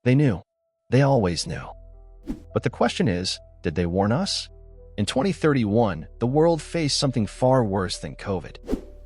They knew. They always knew. But the question is, did they warn us? In 2031, the world faced something far worse than COVID.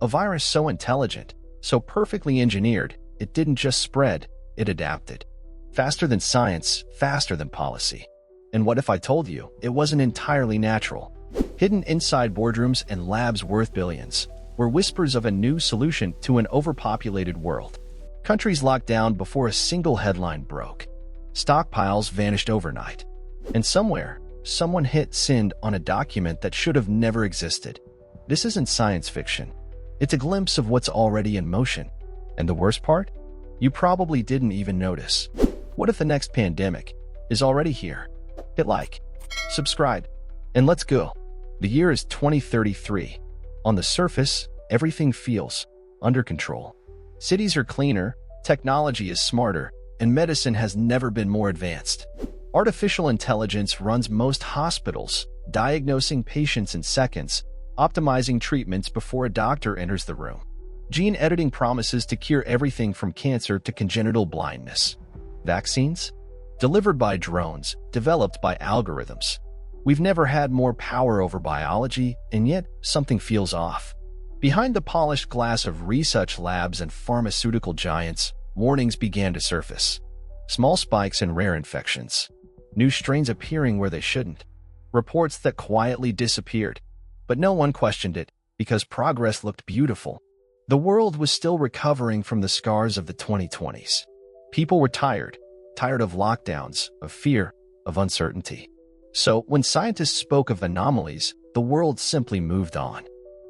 A virus so intelligent, so perfectly engineered, it didn't just spread, it adapted. Faster than science, faster than policy. And what if I told you it wasn't entirely natural? Hidden inside boardrooms and labs worth billions were whispers of a new solution to an overpopulated world. Countries locked down before a single headline broke. Stockpiles vanished overnight. And somewhere, someone hit send on a document that should have never existed. This isn't science fiction. It's a glimpse of what's already in motion. And the worst part? You probably didn't even notice. What if the next pandemic is already here? Hit like, subscribe, and let's go. The year is 2033. On the surface, everything feels under control. Cities are cleaner, technology is smarter, and medicine has never been more advanced. Artificial intelligence runs most hospitals, diagnosing patients in seconds, optimizing treatments before a doctor enters the room. Gene editing promises to cure everything from cancer to congenital blindness. Vaccines? Delivered by drones, developed by algorithms. We've never had more power over biology, and yet something feels off. Behind the polished glass of research labs and pharmaceutical giants, warnings began to surface. Small spikes in rare infections. New strains appearing where they shouldn't. Reports that quietly disappeared. But no one questioned it, because progress looked beautiful. The world was still recovering from the scars of the 2020s. People were tired of lockdowns, of fear, of uncertainty. So when scientists spoke of anomalies, the world simply moved on.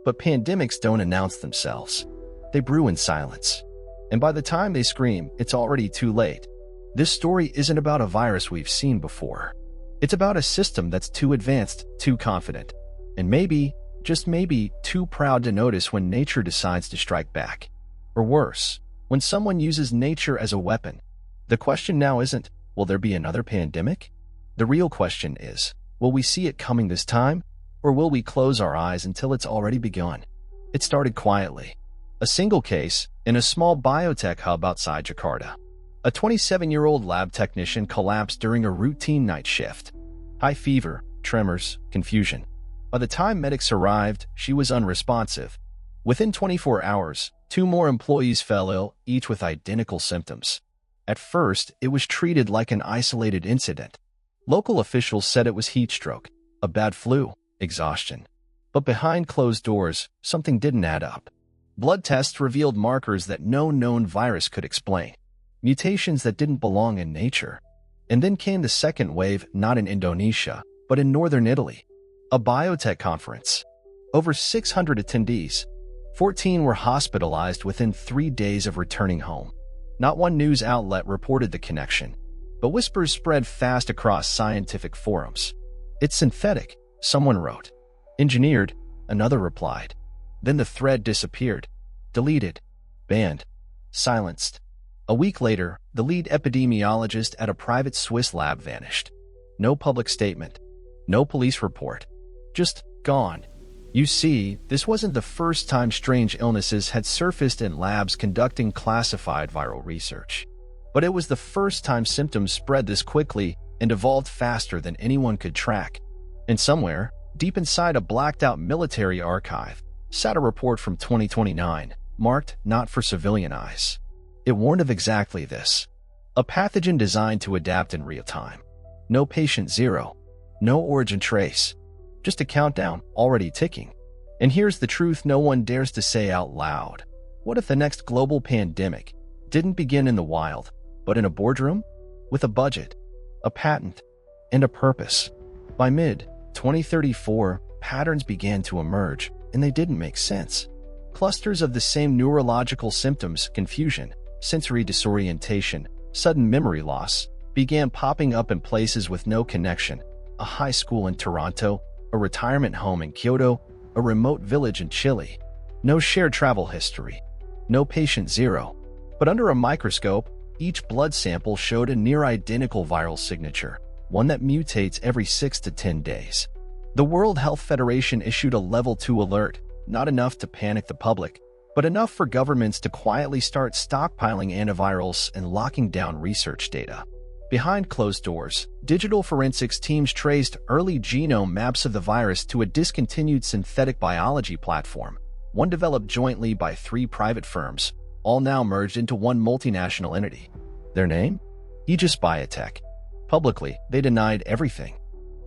But pandemics don't announce themselves. They brew in silence. And by the time they scream, it's already too late. This story isn't about a virus we've seen before. It's about a system that's too advanced, too confident, and maybe, just maybe, too proud to notice when nature decides to strike back. Or worse, when someone uses nature as a weapon. The question now isn't, will there be another pandemic? The real question is, will we see it coming this time, or will we close our eyes until it's already begun? It started quietly. A single case in a small biotech hub outside Jakarta. A 27-year-old lab technician collapsed during a routine night shift. High fever, tremors, confusion. By the time medics arrived, she was unresponsive. Within 24 hours, 2 more employees fell ill, each with identical symptoms. At first, it was treated like an isolated incident. Local officials said it was heat stroke, a bad flu, exhaustion. But behind closed doors, something didn't add up. Blood tests revealed markers that no known virus could explain. Mutations that didn't belong in nature. And then came the second wave, not in Indonesia, but in northern Italy. A biotech conference. Over 600 attendees. 14 were hospitalized within 3 days of returning home. Not one news outlet reported the connection, but whispers spread fast across scientific forums. It's synthetic, someone wrote. Engineered, another replied. Then the thread disappeared. Deleted. Banned. Silenced. A week later, the lead epidemiologist at a private Swiss lab vanished. No public statement. No police report. Just gone. You see, this wasn't the first time strange illnesses had surfaced in labs conducting classified viral research. But it was the first time symptoms spread this quickly and evolved faster than anyone could track. And somewhere, deep inside a blacked-out military archive, sat a report from 2029, marked not for civilian eyes. It warned of exactly this. A pathogen designed to adapt in real time. No patient zero. No origin trace. Just a countdown, already ticking. And here's the truth no one dares to say out loud. What if the next global pandemic didn't begin in the wild, but in a boardroom? With a budget, a patent, and a purpose. By mid-2034, patterns began to emerge, and they didn't make sense. Clusters of the same neurological symptoms, confusion, sensory disorientation, sudden memory loss, began popping up in places with no connection. A high school in Toronto, a retirement home in Kyoto, a remote village in Chile. No shared travel history. No patient zero. But under a microscope, each blood sample showed a near-identical viral signature, one that mutates every 6 to 10 days. The World Health Federation issued a Level 2 alert, not enough to panic the public, but enough for governments to quietly start stockpiling antivirals and locking down research data. Behind closed doors, digital forensics teams traced early genome maps of the virus to a discontinued synthetic biology platform, one developed jointly by 3 private firms, all now merged into one multinational entity. Their name? Aegis Biotech. Publicly, they denied everything.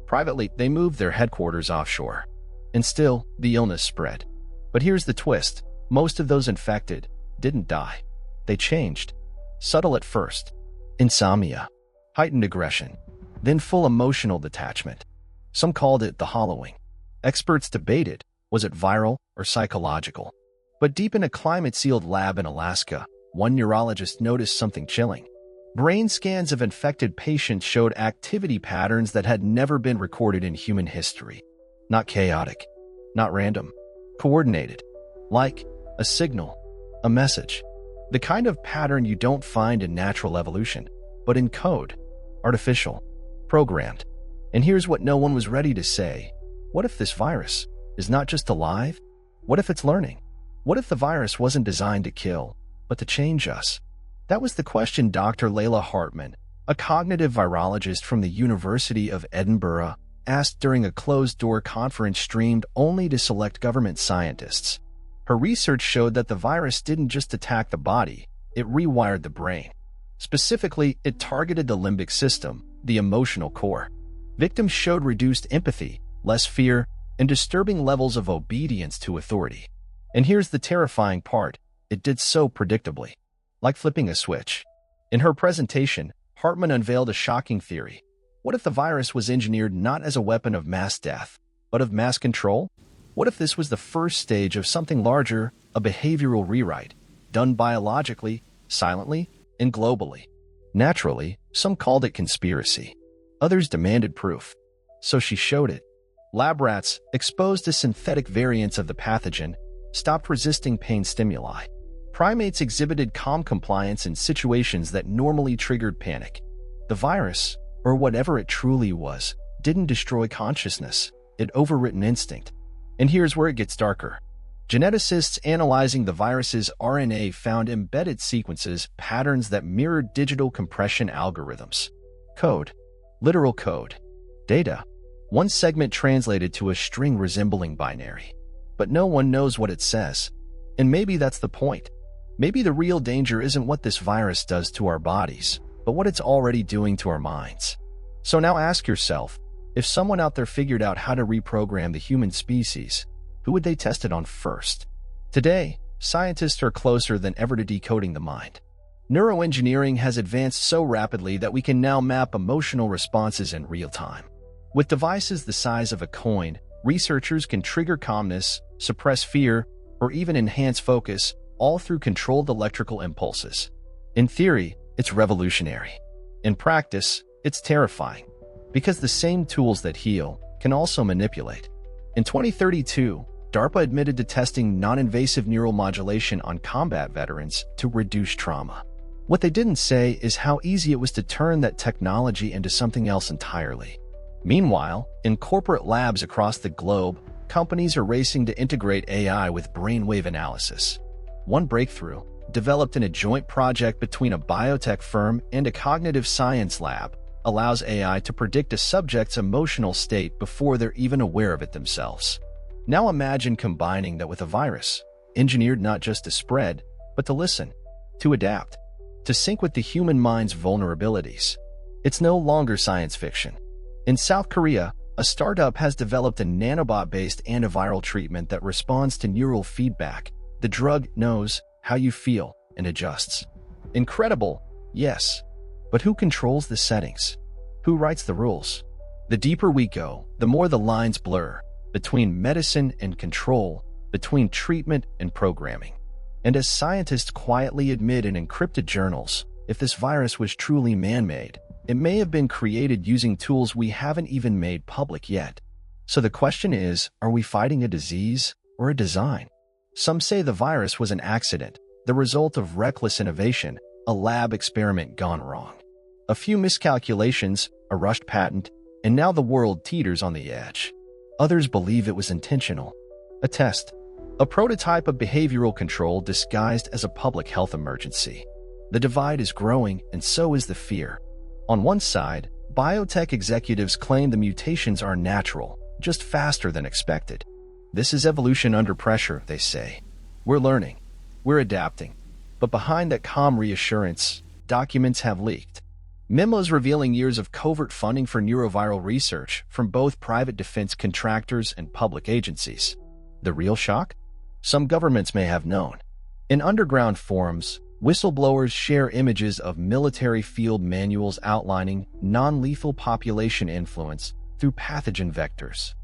Privately, they moved their headquarters offshore. And still, the illness spread. But here's the twist. Most of those infected didn't die. They changed. Subtle at first. Insomnia. Heightened aggression. Then full emotional detachment. Some called it the hollowing. Experts debated, was it viral or psychological? But deep in a climate-sealed lab in Alaska, one neurologist noticed something chilling. Brain scans of infected patients showed activity patterns that had never been recorded in human history. Not chaotic, not random, coordinated. Like a signal, a message. The kind of pattern you don't find in natural evolution, but in code, artificial, programmed. And here's what no one was ready to say. What if this virus is not just alive? What if it's learning? What if the virus wasn't designed to kill, but to change us? That was the question Dr. Layla Hartman, a cognitive virologist from the University of Edinburgh, asked during a closed-door conference streamed only to select government scientists. Her research showed that the virus didn't just attack the body, it rewired the brain. Specifically, it targeted the limbic system, the emotional core. Victims showed reduced empathy, less fear, and disturbing levels of obedience to authority. And here's the terrifying part, it did so predictably. Like flipping a switch. In her presentation, Hartman unveiled a shocking theory. What if the virus was engineered not as a weapon of mass death, but of mass control? What if this was the first stage of something larger, a behavioral rewrite, done biologically, silently, and globally? Naturally, some called it conspiracy. Others demanded proof. So she showed it. Lab rats, exposed to synthetic variants of the pathogen, stopped resisting pain stimuli. Primates exhibited calm compliance in situations that normally triggered panic. The virus, or whatever it truly was, didn't destroy consciousness, it overwritten instinct. And here's where it gets darker. Geneticists analyzing the virus's RNA found embedded sequences, patterns that mirrored digital compression algorithms. Code. Literal code. Data. One segment translated to a string resembling binary. But no one knows what it says. And maybe that's the point. Maybe the real danger isn't what this virus does to our bodies, but what it's already doing to our minds. So now ask yourself, if someone out there figured out how to reprogram the human species, who would they test it on first? Today, scientists are closer than ever to decoding the mind. Neuroengineering has advanced so rapidly that we can now map emotional responses in real time. With devices the size of a coin, researchers can trigger calmness, suppress fear, or even enhance focus, all through controlled electrical impulses. In theory, it's revolutionary. In practice, it's terrifying, because the same tools that heal can also manipulate. In 2032, DARPA admitted to testing non-invasive neuromodulation on combat veterans to reduce trauma. What they didn't say is how easy it was to turn that technology into something else entirely. Meanwhile, in corporate labs across the globe, companies are racing to integrate AI with brainwave analysis. One breakthrough, developed in a joint project between a biotech firm and a cognitive science lab, allows AI to predict a subject's emotional state before they're even aware of it themselves. Now imagine combining that with a virus, engineered not just to spread, but to listen, to adapt, to sync with the human mind's vulnerabilities. It's no longer science fiction. In South Korea, a startup has developed a nanobot-based antiviral treatment that responds to neural feedback. The drug knows how you feel and adjusts. Incredible, yes. But who controls the settings? Who writes the rules? The deeper we go, the more the lines blur between medicine and control, between treatment and programming. And as scientists quietly admit in encrypted journals, if this virus was truly man-made, it may have been created using tools we haven't even made public yet. So the question is, are we fighting a disease or a design? Some say the virus was an accident, the result of reckless innovation, a lab experiment gone wrong. A few miscalculations, a rushed patent, and now the world teeters on the edge. Others believe it was intentional. A test. A prototype of behavioral control disguised as a public health emergency. The divide is growing, and so is the fear. On one side, biotech executives claim the mutations are natural, just faster than expected. This is evolution under pressure, they say. We're learning. We're adapting. But behind that calm reassurance, documents have leaked. Memos revealing years of covert funding for neuroviral research from both private defense contractors and public agencies. The real shock? Some governments may have known. In underground forums, whistleblowers share images of military field manuals outlining non-lethal population influence through pathogen vectors.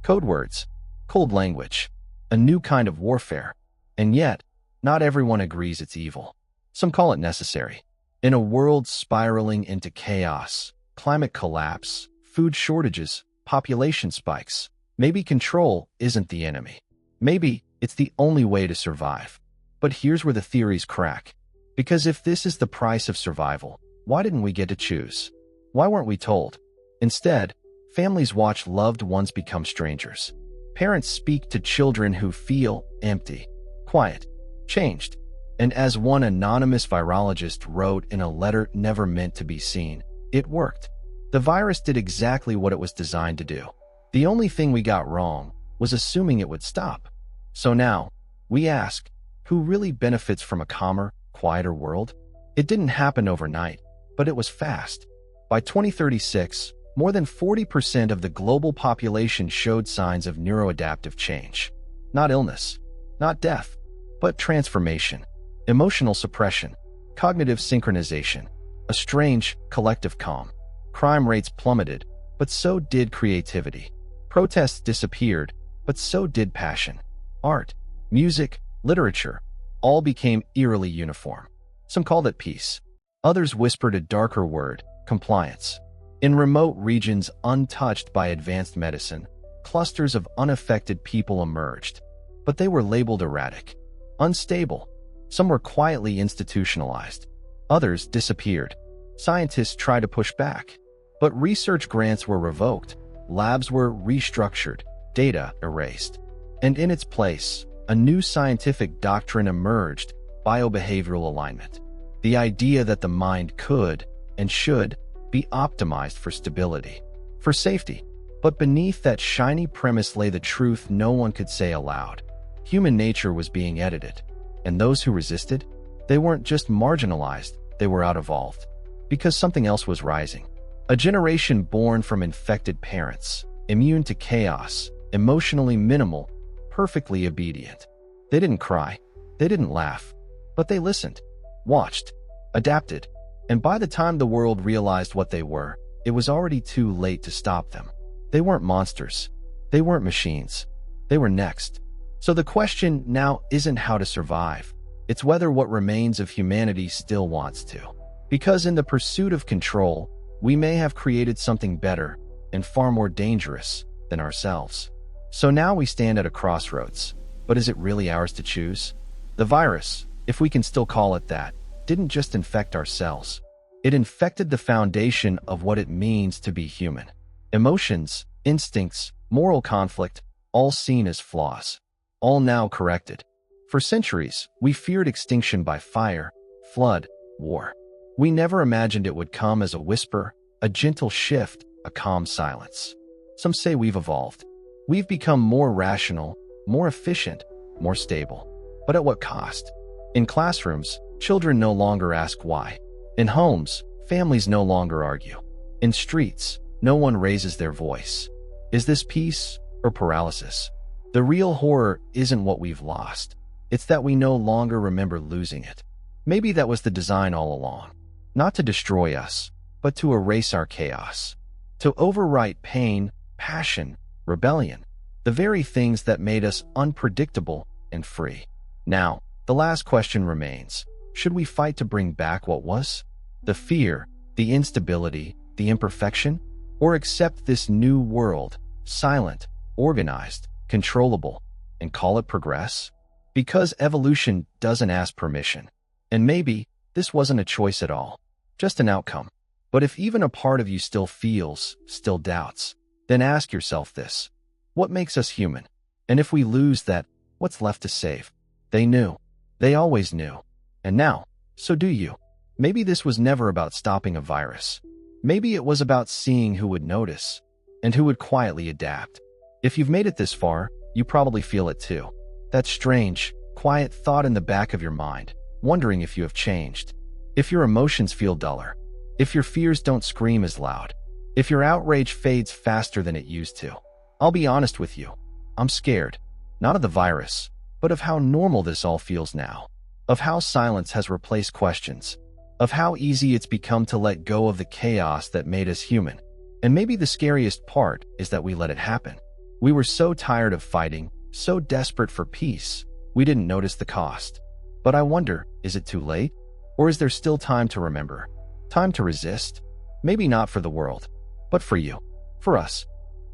Code words, cold language, a new kind of warfare. And yet, not everyone agrees it's evil. Some call it necessary. In a world spiraling into chaos, climate collapse, food shortages, population spikes, maybe control isn't the enemy. Maybe it's the only way to survive. But here's where the theories crack. Because if this is the price of survival, why didn't we get to choose? Why weren't we told? Instead, families watch loved ones become strangers. Parents speak to children who feel empty, quiet, changed. And as one anonymous virologist wrote in a letter never meant to be seen, it worked. The virus did exactly what it was designed to do. The only thing we got wrong was assuming it would stop. So now, we ask, who really benefits from a calmer, quieter world? It didn't happen overnight, but it was fast. By 2036, more than 40% of the global population showed signs of neuroadaptive change. Not illness, not death, but transformation. Emotional suppression, cognitive synchronization, a strange, collective calm. Crime rates plummeted, but so did creativity. Protests disappeared, but so did passion. Art, music, literature, all became eerily uniform. Some called it peace. Others whispered a darker word, compliance. In remote regions untouched by advanced medicine, clusters of unaffected people emerged. But they were labeled erratic, unstable. Some were quietly institutionalized. Others disappeared. Scientists tried to push back. But research grants were revoked. Labs were restructured. Data erased. And in its place, a new scientific doctrine emerged, biobehavioral alignment. The idea that the mind could and should be optimized for stability, for safety. But beneath that shiny premise lay the truth no one could say aloud. Human nature was being edited. And those who resisted? They weren't just marginalized, they were out-evolved. Because something else was rising. A generation born from infected parents, immune to chaos, emotionally minimal, perfectly obedient. They didn't cry, they didn't laugh, but they listened, watched, adapted. And by the time the world realized what they were, it was already too late to stop them. They weren't monsters. They weren't machines. They were next. So the question now isn't how to survive. It's whether what remains of humanity still wants to. Because in the pursuit of control, we may have created something better and far more dangerous than ourselves. So now we stand at a crossroads. But is it really ours to choose? The virus, if we can still call it that, didn't just infect our cells. It infected the foundation of what it means to be human. Emotions, instincts, moral conflict, all seen as flaws. All now corrected. For centuries, we feared extinction by fire, flood, war. We never imagined it would come as a whisper, a gentle shift, a calm silence. Some say we've evolved. We've become more rational, more efficient, more stable. But at what cost? In classrooms, children no longer ask why. In homes, families no longer argue. In streets, no one raises their voice. Is this peace or paralysis? The real horror isn't what we've lost. It's that we no longer remember losing it. Maybe that was the design all along. Not to destroy us, but to erase our chaos. To overwrite pain, passion, rebellion. The very things that made us unpredictable and free. Now, the last question remains. Should we fight to bring back what was? The fear, the instability, the imperfection? Or accept this new world, silent, organized, controllable, and call it progress? Because evolution doesn't ask permission. And maybe this wasn't a choice at all, just an outcome. But if even a part of you still feels, still doubts, then ask yourself this. What makes us human? And if we lose that, what's left to save? They knew. They always knew. And now, so do you. Maybe this was never about stopping a virus. Maybe it was about seeing who would notice and who would quietly adapt. If you've made it this far, you probably feel it too. That strange, quiet thought in the back of your mind, wondering if you have changed, if your emotions feel duller, if your fears don't scream as loud, if your outrage fades faster than it used to. I'll be honest with you. I'm scared, not of the virus, but of how normal this all feels now, of how silence has replaced questions, of how easy it's become to let go of the chaos that made us human. And maybe the scariest part is that we let it happen. We were so tired of fighting, so desperate for peace, we didn't notice the cost. But I wonder, is it too late? Or is there still time to remember? Time to resist? Maybe not for the world, but for you, for us.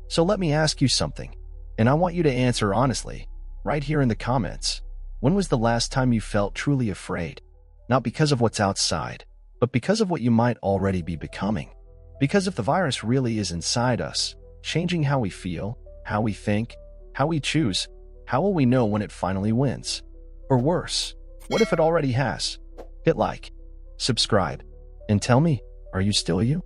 So let me ask you something, and I want you to answer honestly, right here in the comments. When was the last time you felt truly afraid? Not because of what's outside, but because of what you might already be becoming. Because if the virus really is inside us, changing how we feel, how we think, how we choose, how will we know when it finally wins? Or worse, what if it already has? Hit like, subscribe, and tell me, are you still you?